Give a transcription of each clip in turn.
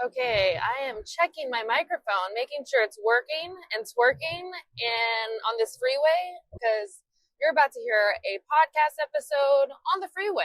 Okay, I am checking my microphone, making sure it's working and twerking and on this freeway because you're about to hear a podcast episode on the freeway.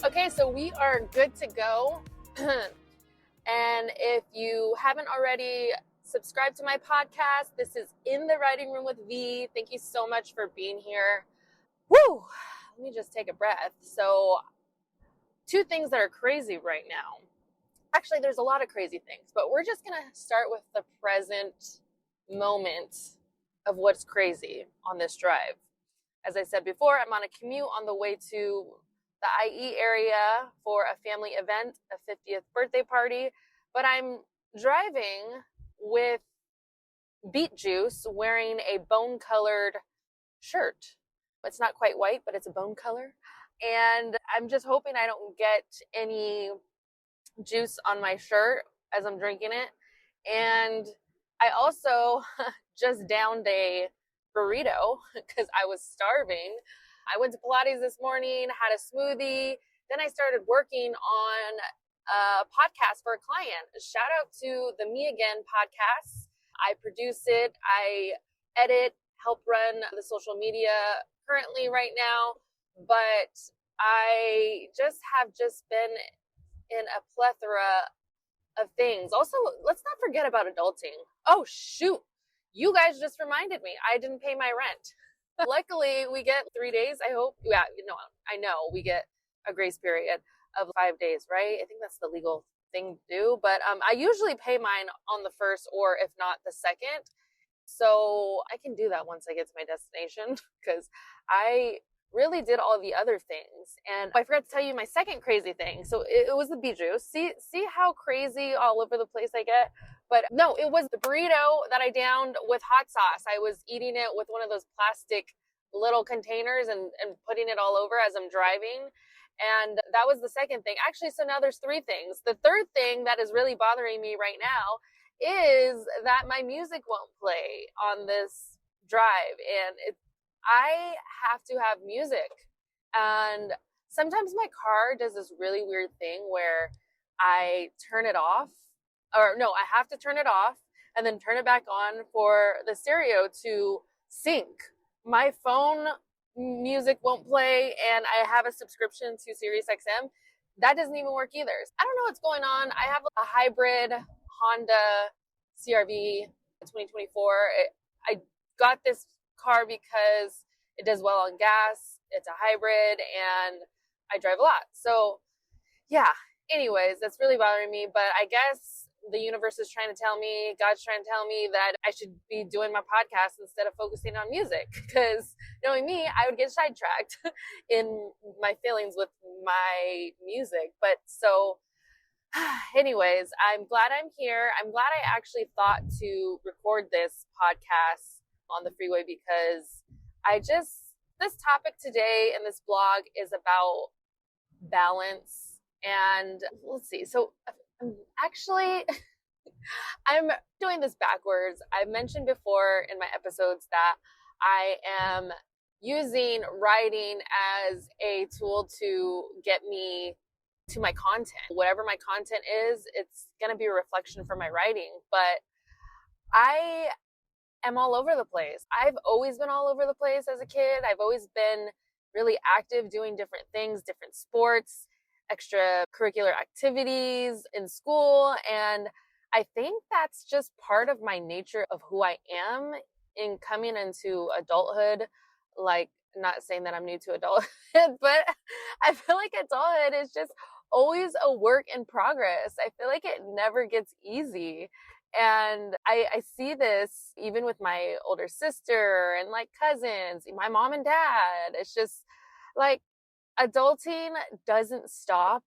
Okay, so we are good to go. And if you haven't already subscribed to my podcast, this is In the Writing Room with V. Thank you so much for being here. Woo! Let me just take a breath. So, two things that are crazy right now. Actually, there's a lot of crazy things, but we're just going to start with the present moment of what's crazy on this drive. As I said before, I'm on a commute on the way to the IE area for a family event, a 50th birthday party, but I'm driving with beet juice wearing a bone-colored shirt. It's not quite white, but it's a bone color. And I'm just hoping I don't get any juice on my shirt as I'm drinking it. And I also just downed a burrito because I was starving. I went to Pilates this morning, had a smoothie. Then I started working on a podcast for a client. Shout out to the Me Again podcast. I produce it. I edit, help run the social media currently right now. But I have been in a plethora of things. Also, let's not forget about adulting. Oh, shoot. You guys just reminded me. I didn't pay my rent. Luckily, we get 3 days, I hope. Yeah, I know we get a grace period of 5 days, right? I think that's the legal thing to do. But I usually pay mine on the first or if not the second. So I can do that once I get to my destination because I really did all the other things. And I forgot to tell you my second crazy thing. So it was the beet juice. See how crazy all over the place I get? But no, it was the burrito that I downed with hot sauce. I was eating it with one of those plastic little containers and putting it all over as I'm driving. And that was the second thing. Actually, so now there's three things. The third thing that is really bothering me right now is that my music won't play on this drive. And I have to have music. And sometimes my car does this really weird thing where I turn it off. Or no, I have to turn it off and then turn it back on for the stereo to sync. My phone music won't play, and I have a subscription to SiriusXM. That doesn't even work either. I don't know what's going on. I have a hybrid Honda CR-V 2024. I got this car because it does well on gas. It's a hybrid, and I drive a lot. So, yeah. Anyways, that's really bothering me, but I guess the universe is trying to tell me, God's trying to tell me that I should be doing my podcast instead of focusing on music. Because knowing me, I would get sidetracked in my feelings with my music. But so, anyways, I'm glad I'm here. I'm glad I actually thought to record this podcast on the freeway because this topic today in this blog is about balance. And let's see. So I'm doing this backwards. I've mentioned before in my episodes that I am using writing as a tool to get me to my content. Whatever my content is, it's going to be a reflection for my writing. But I am all over the place. I've always been all over the place as a kid. I've always been really active doing different things, different sports, extracurricular activities in school. And I think that's just part of my nature of who I am in coming into adulthood. Like, not saying that I'm new to adulthood, but I feel like adulthood is just always a work in progress. I feel like it never gets easy. And I see this even with my older sister and like cousins, my mom and dad. It's just like, adulting doesn't stop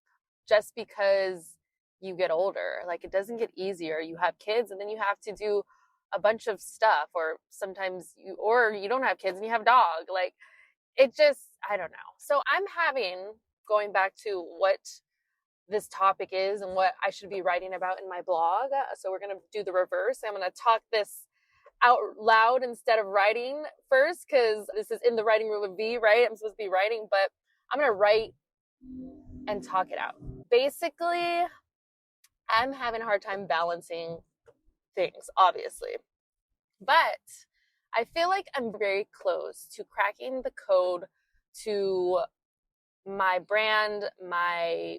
just because you get older. Like, it doesn't get easier. You have kids and then you have to do a bunch of stuff, or sometimes you don't have kids and you have dog. Like, it just, I don't know. So I'm going back to what this topic is and what I should be writing about in my blog. So we're going to do the reverse. I'm going to talk this out loud instead of writing first, because this is in the writing room with V, right? I'm supposed to be writing, but I'm going to write and talk it out. Basically, I'm having a hard time balancing things, obviously. But I feel like I'm very close to cracking the code to my brand, my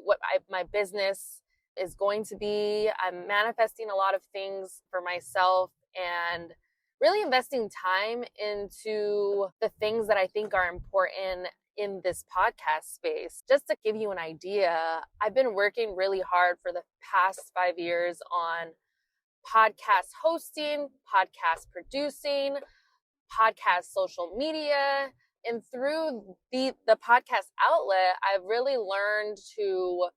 business is going to be. I'm manifesting a lot of things for myself and really investing time into the things that I think are important in this podcast space. Just to give you an idea, I've been working really hard for the past 5 years on podcast hosting, podcast producing, podcast social media. And through the podcast outlet, I've really learned to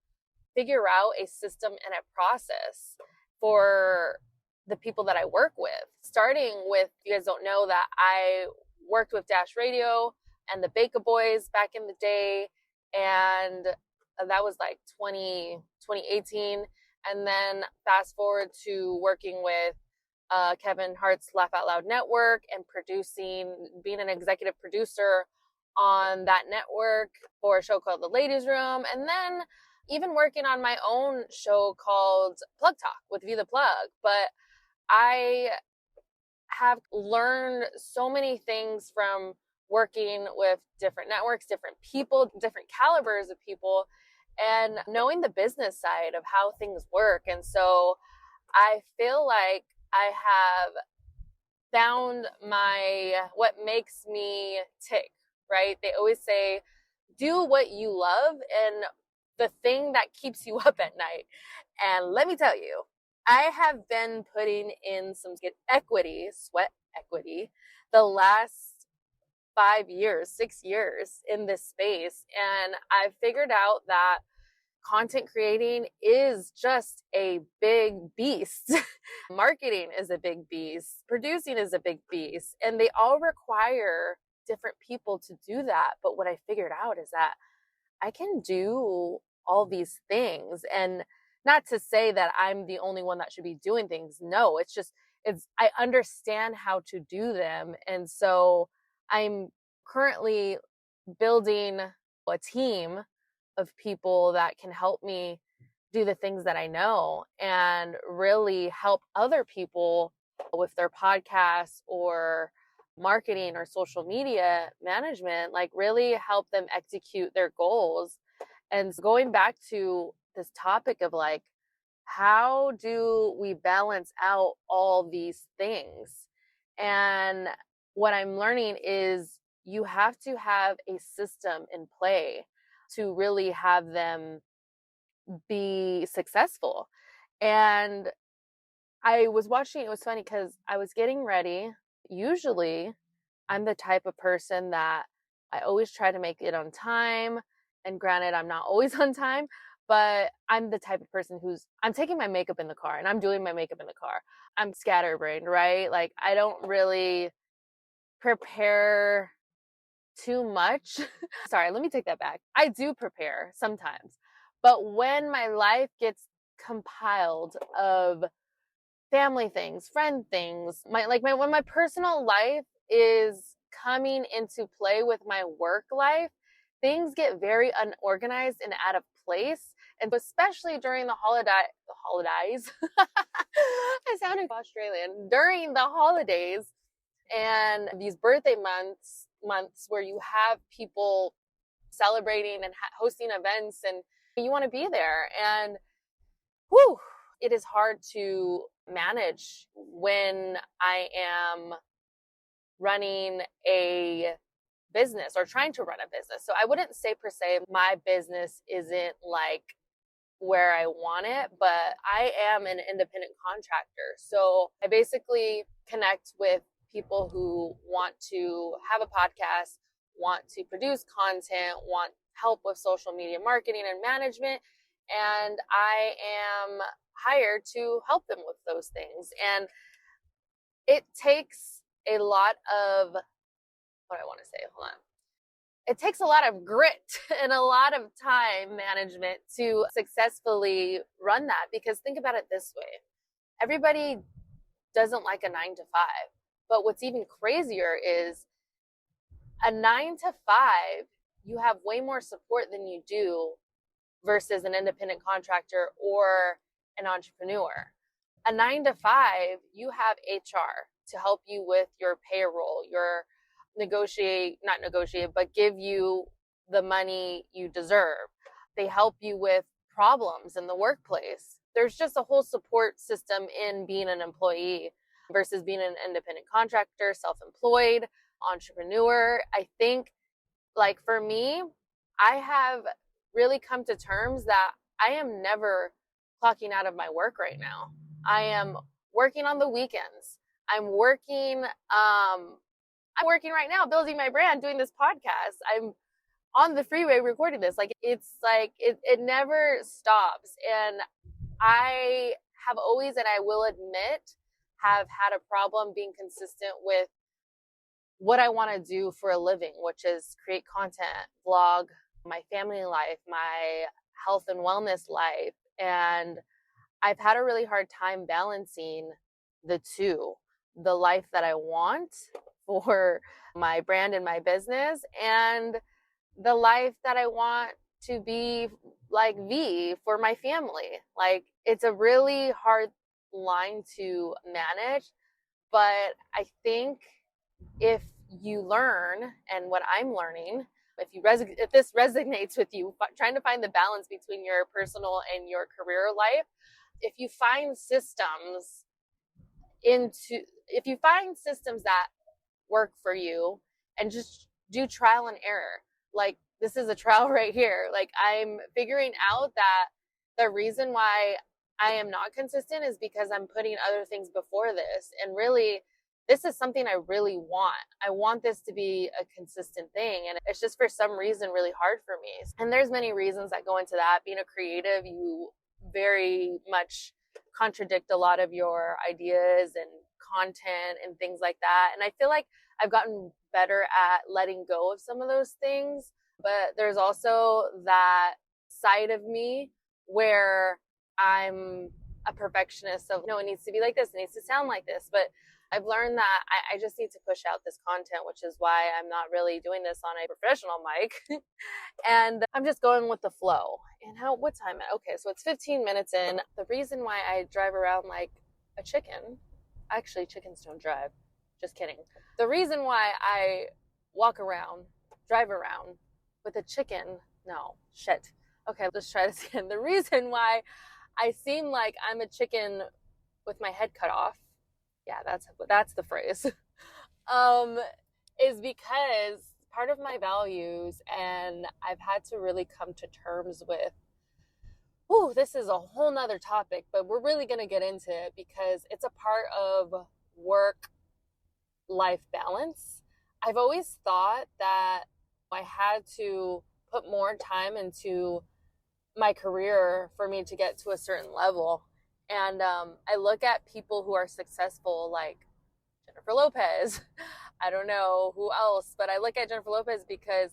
figure out a system and a process for the people that I work with. Starting with, you guys don't know that I worked with Dash Radio and the Baker Boys back in the day. And that was like 2018. And then fast forward to working with Kevin Hart's Laugh Out Loud Network and being an executive producer on that network for a show called The Ladies Room. And then even working on my own show called Plug Talk with V the Plug. But I have learned so many things from working with different networks, different people, different calibers of people, and knowing the business side of how things work. And so I feel like I have found what makes me tick, right? They always say, do what you love and the thing that keeps you up at night. And let me tell you, I have been putting in some sweat equity, the last 5 years, 6 years in this space. And I've figured out that content creating is just a big beast. Marketing is a big beast. Producing is a big beast. And they all require different people to do that. But what I figured out is that I can do all these things. And not to say that I'm the only one that should be doing things. No, I understand how to do them. And so I'm currently building a team of people that can help me do the things that I know and really help other people with their podcasts or marketing or social media management, like really help them execute their goals. And going back to this topic of like, how do we balance out all these things? And what I'm learning is you have to have a system in play to really have them be successful. And I was watching, it was funny because I was getting ready. Usually I'm the type of person that I always try to make it on time. And granted, I'm not always on time, but I'm the type of person I'm taking my makeup in the car and I'm doing my makeup in the car. I'm scatterbrained, right? Like I don't really prepare too much. Sorry, let me take that back. I do prepare sometimes, but when my life gets compiled of family things, friend things, when my personal life is coming into play with my work life, things get very unorganized and out of place. And especially during the holidays, I sounded Australian, during the holidays and these birthday months where you have people celebrating and hosting events and you want to be there. And it is hard to manage when I am running a business or trying to run a business. So I wouldn't say per se my business isn't like where I want it, but I am an independent contractor. So I basically connect with people who want to have a podcast, want to produce content, want help with social media marketing and management. And I am hired to help them with those things. And it takes a lot of, it takes a lot of grit and a lot of time management to successfully run that. Because think about it this way. Everybody doesn't like a 9 to 5. But what's even crazier is a 9 to 5, you have way more support than you do versus an independent contractor or an entrepreneur. A 9 to 5, you have HR to help you with your payroll, your not negotiate, but give you the money you deserve. They help you with problems in the workplace. There's just a whole support system in being an employee versus being an independent contractor, self-employed, entrepreneur. I think, like, for me, I have really come to terms that I am never clocking out of my work right now. I am working on the weekends. I'm working right now building my brand, doing this podcast. I'm on the freeway recording this. It never stops. And I have always, and I will admit, have had a problem being consistent with what I want to do for a living, which is create content, vlog, my family life, my health and wellness life. And I've had a really hard time balancing the two, the life that I want for my brand and my business, and the life that I want to be like V for my family. Like, it's a really hard line to manage, but I think if you learn, and what I'm learning, if this resonates with you, trying to find the balance between your personal and your career life, if you find systems that work for you and just do trial and error. Like, this is a trial right here. Like, I'm figuring out that the reason why I am not consistent is because I'm putting other things before this. And really, this is something I really want. I want this to be a consistent thing. And it's just for some reason really hard for me. And there's many reasons that go into that. Being a creative, you very much contradict a lot of your ideas and content and things like that. And I feel like I've gotten better at letting go of some of those things. But there's also that side of me where I'm a perfectionist of, no, it needs to be like this, it needs to sound like this. But I've learned that I just need to push out this content, which is why I'm not really doing this on a professional mic. And I'm just going with the flow. And what time? Okay, so it's 15 minutes in. The reason why I drive around like a chicken, actually chickens don't drive, just kidding. The reason why I drive around with a chicken, no, shit. Okay, let's try this again. The reason why I seem like I'm a chicken with my head cut off, yeah, that's the phrase, is because part of my values, and I've had to really come to terms with, this is a whole nother topic, but we're really going to get into it because it's a part of work-life balance. I've always thought that I had to put more time into my career for me to get to a certain level. And I look at people who are successful, like Jennifer Lopez. I don't know who else, but I look at Jennifer Lopez because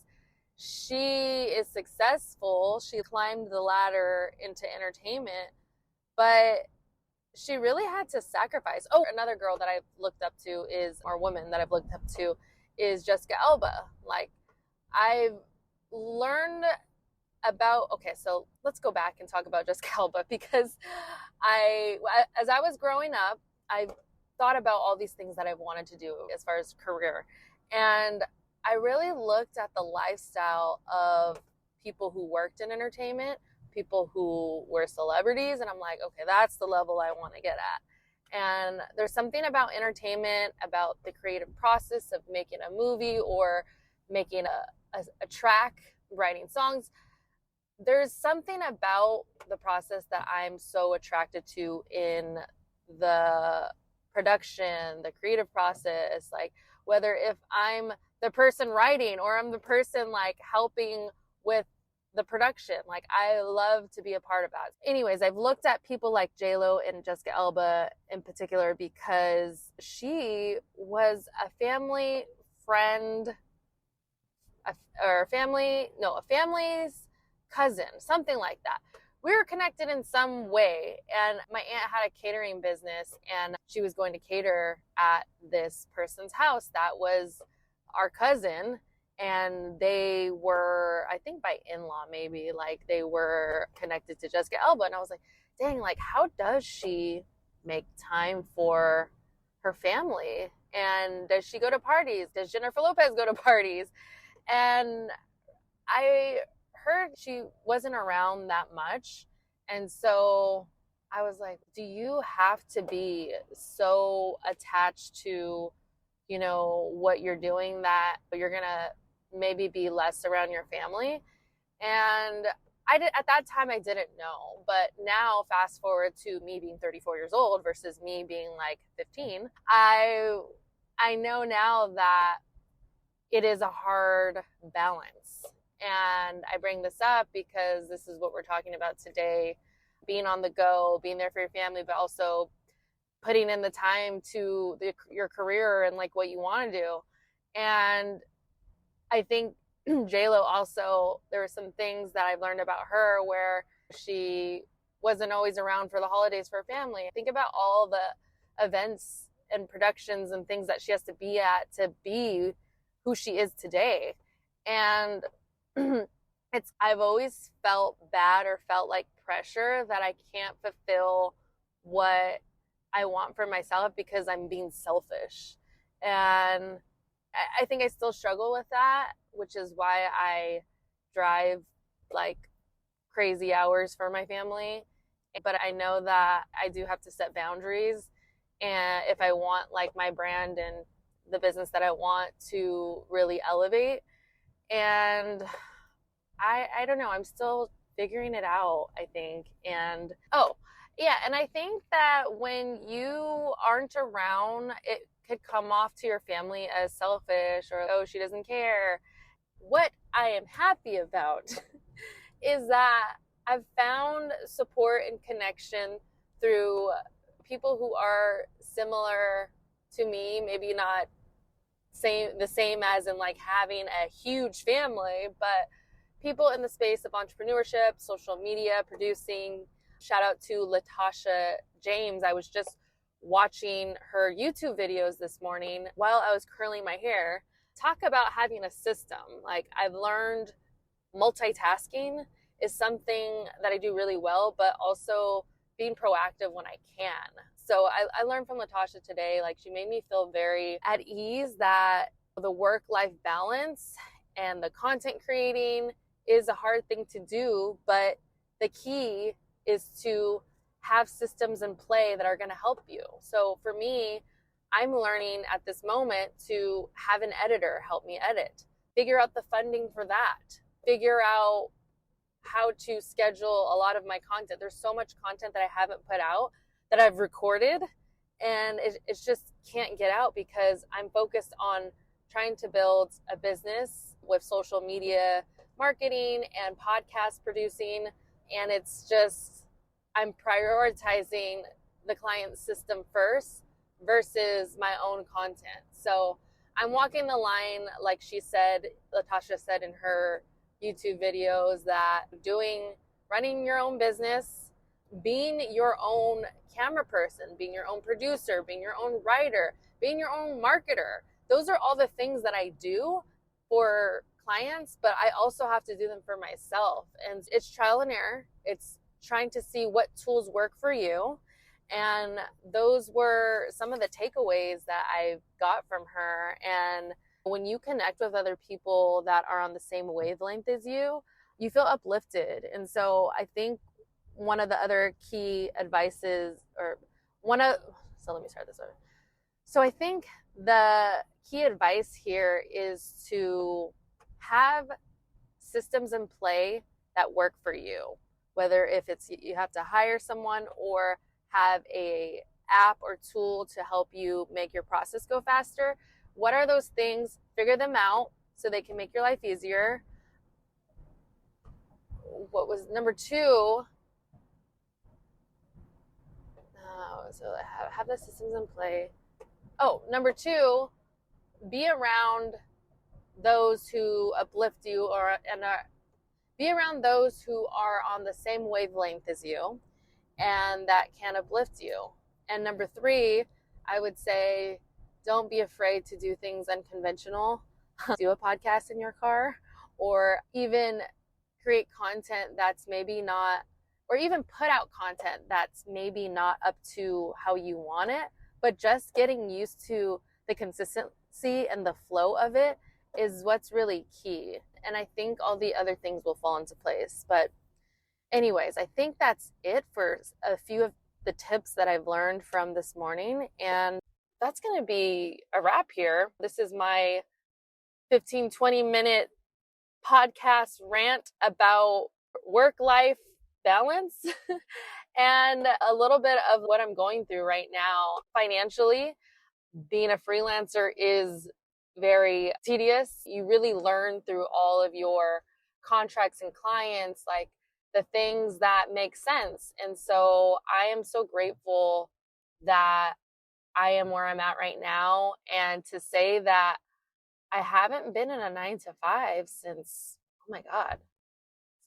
she is successful. She climbed the ladder into entertainment, but she really had to sacrifice. Oh, another girl that I've looked up to woman that I've looked up to is Jessica Alba. Like, I've learned about, okay, so let's go back and talk about Jessica Alba, because as I was growing up, I thought about all these things that I've wanted to do as far as career. And I really looked at the lifestyle of people who worked in entertainment, people who were celebrities, and I'm like, okay, that's the level I want to get at. And there's something about entertainment, about the creative process of making a movie or making a track, writing songs. There's something about the process that I'm so attracted to in the production, the creative process, like whether if I'm the person writing or I'm the person like helping with the production, like I love to be a part of that. Anyways, I've looked at people like J.Lo and Jessica Alba in particular because she was a family friend, a family's cousin, something like that, we were connected in some way. And my aunt had a catering business, and she was going to cater at this person's house that was our cousin. And they were, I think by in-law maybe, like they were connected to Jessica Alba. And I was like, dang, like how does she make time for her family? And does she go to parties? Does Jennifer Lopez go to parties? And I heard she wasn't around that much. And so I was like, do you have to be so attached to, you know, what you're doing that you're going to maybe be less around your family? And I did, at that time, I didn't know. But now, fast forward to me being 34 years old versus me being like 15, I know now that it is a hard balance. And I bring this up because this is what we're talking about today, being on the go, being there for your family, but also putting in the time to your career and like what you want to do. And I think J.Lo also, there were some things that I've learned about her where she wasn't always around for the holidays for her family. Think about all the events and productions and things that she has to be at to be who she is today. And I've always felt bad or felt like pressure that I can't fulfill what I want for myself because I'm being selfish. And I think I still struggle with that, which is why I drive like crazy hours for my family. But I know that I do have to set boundaries. And if I want like my brand and the business that I want to really elevate, and I don't know, I'm still figuring it out, I think. And and I think that when you aren't around, it could come off to your family as selfish or, oh, she doesn't care. What I am happy about is that I've found support and connection through people who are similar to me, maybe not the same as in like having a huge family, but people in the space of entrepreneurship, social media, producing. Shout out to Latasha James. I was just watching her YouTube videos this morning while I was curling my hair. Talk about having a system. Like, I've learned multitasking is something that I do really well, but also being proactive when I can. So I learned from Latasha today, like she made me feel very at ease that the work-life balance and the content creating is a hard thing to do, but the key is to have systems in play that are going to help you. So for me, I'm learning at this moment to have an editor help me edit, figure out the funding for that, figure out how to schedule a lot of my content. There's so much content that I haven't put out that I've recorded, and it just can't get out because I'm focused on trying to build a business with social media marketing and podcast producing. And it's just, I'm prioritizing the client system first versus my own content. So I'm walking the line, like Latasha said in her YouTube videos, that running your own business, being your own camera person, being your own producer, being your own writer, being your own marketer. Those are all the things that I do for clients, but I also have to do them for myself. And it's trial and error. It's trying to see what tools work for you. And those were some of the takeaways that I got from her. And when you connect with other people that are on the same wavelength as you, you feel uplifted. And so I think one of the other key advices, so let me start this over. So I think the key advice here is to have systems in play that work for you, whether if it's you have to hire someone or have a app or tool to help you make your process go faster. What are those things? Figure them out so they can make your life easier. What was number 2? So have the systems in play. Number 2, be around those who uplift you be around those who are on the same wavelength as you and that can uplift you. And number 3, I would say, don't be afraid to do things unconventional. Do a podcast in your car, or even create content that's maybe not, or even put out content that's maybe not up to how you want it, but just getting used to the consistency and the flow of it is what's really key. And I think all the other things will fall into place. But anyways, I think that's it for a few of the tips that I've learned from this morning. And that's going to be a wrap here. This is my 15-20 minute podcast rant about work-life balance and a little bit of what I'm going through right now. Financially, being a freelancer is very tedious. You really learn through all of your contracts and clients, like the things that make sense. And so I am so grateful that I am where I'm at right now. And to say that I haven't been in a 9-to-5 since, oh my God,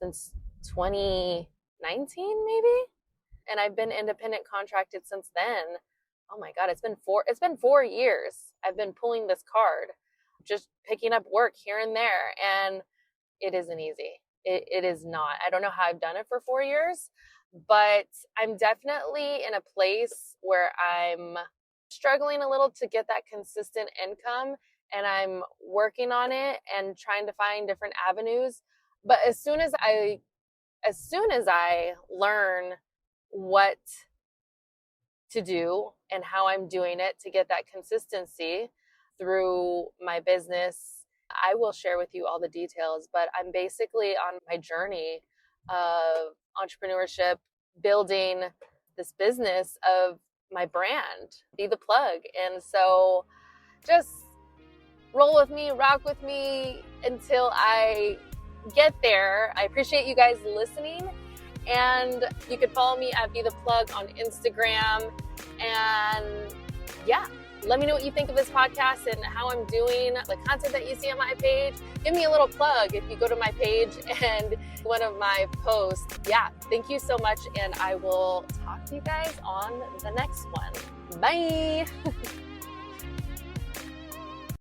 since 2019 maybe? And I've been independent contracted since then. Oh my God, it's been 4 years. I've been pulling this card, just picking up work here and there. And it isn't easy. It is not. I don't know how I've done it for 4 years, but I'm definitely in a place where I'm struggling a little to get that consistent income, and I'm working on it and trying to find different avenues. But as soon as I learn what to do and how I'm doing it to get that consistency through my business, I will share with you all the details. But I'm basically on my journey of entrepreneurship, building this business of my brand, Be the Plug. And so just roll with me, rock with me until I get there. I appreciate you guys listening. And you can follow me at Be the Plug on Instagram. And yeah, let me know what you think of this podcast and how I'm doing, the content that you see on my page. Give me a little plug if you go to my page and one of my posts. Yeah, thank you so much. And I will talk to you guys on the next one. Bye.